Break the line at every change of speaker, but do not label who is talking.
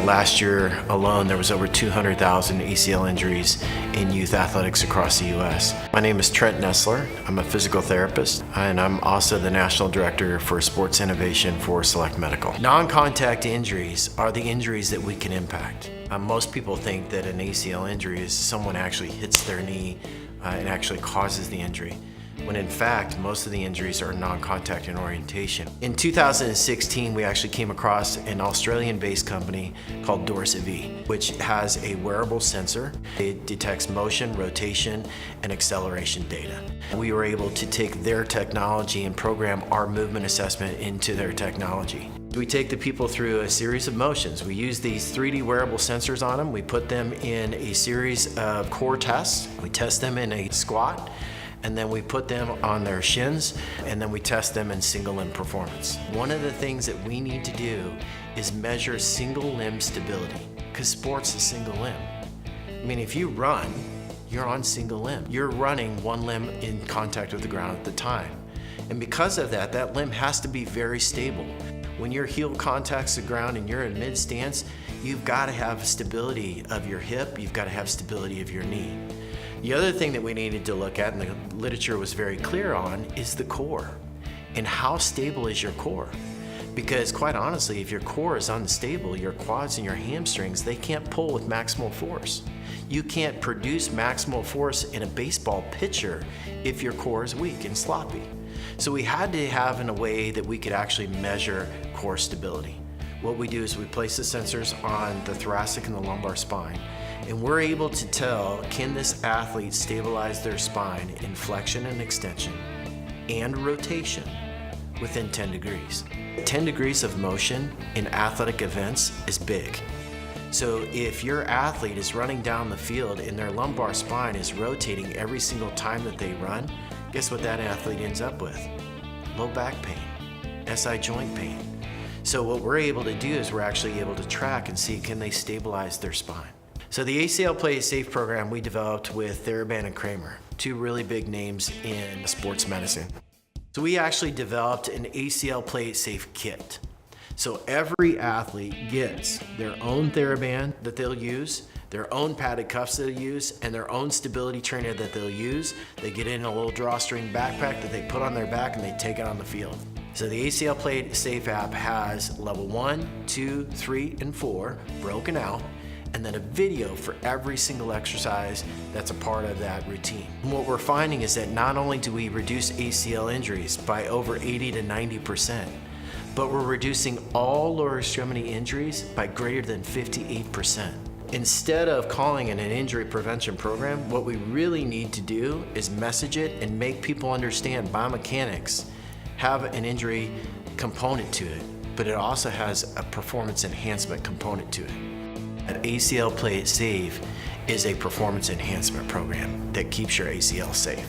last year alone, there was over 200,000 ACL injuries in youth athletics across the U.S. My name is Trent Nessler. I'm a physical therapist, and I'm also the National Director for Sports Innovation for Select Medical. Non-contact injuries are the injuries that we can impact. Most people think that an ACL injury is someone actually hits their knee and actually causes the injury, when in fact, most of the injuries are non-contact in orientation. In 2016, we actually came across an Australian-based company called Dorset V, which has a wearable sensor. It detects motion, rotation, and acceleration data. We were able to take their technology and program our movement assessment into their technology. We take the people through a series of motions. We use these 3D wearable sensors on them. We put them in a series of core tests. We test them in a squat, and then we put them on their shins, and then we test them in single limb performance. One of the things that we need to do is measure single limb stability, because sports is single limb. I mean, if you run, you're on single limb. You're running one limb in contact with the ground at the time. And because of that, that limb has to be very stable. When your heel contacts the ground and you're in mid stance, you've got to have stability of your hip, you've got to have stability of your knee. The other thing that we needed to look at, and the literature was very clear on, is the core. And how stable is your core? Because quite honestly, if your core is unstable, your quads and your hamstrings, they can't pull with maximal force. You can't produce maximal force in a baseball pitcher if your core is weak and sloppy. So we had to have in a way that we could actually measure core stability. What we do is we place the sensors on the thoracic and the lumbar spine, and we're able to tell, can this athlete stabilize their spine in flexion and extension and rotation within 10 degrees. 10 degrees of motion in athletic events is big. So if your athlete is running down the field and their lumbar spine is rotating every single time that they run, guess what that athlete ends up with? Low back pain, SI joint pain. So what we're able to do is we're actually able to track and see, can they stabilize their spine? So the ACL Play It Safe program we developed with Theraban and Kramer, two really big names in sports medicine. So we actually developed an ACL Play It Safe kit. So every athlete gets their own TheraBand that they'll use, their own padded cuffs they'll use, and their own stability trainer that they'll use. They get in a little drawstring backpack that they put on their back and they take it on the field. So the ACL Play It Safe app has level 1, 2, 3, and 4 broken out, and then a video for every single exercise that's a part of that routine. And what we're finding is that not only do we reduce ACL injuries by over 80 to 90%, but we're reducing all lower extremity injuries by greater than 58%. Instead of calling it an injury prevention program, what we really need to do is message it and make people understand biomechanics have an injury component to it, but it also has a performance enhancement component to it. An ACL Play It Safe is a performance enhancement program that keeps your ACL safe.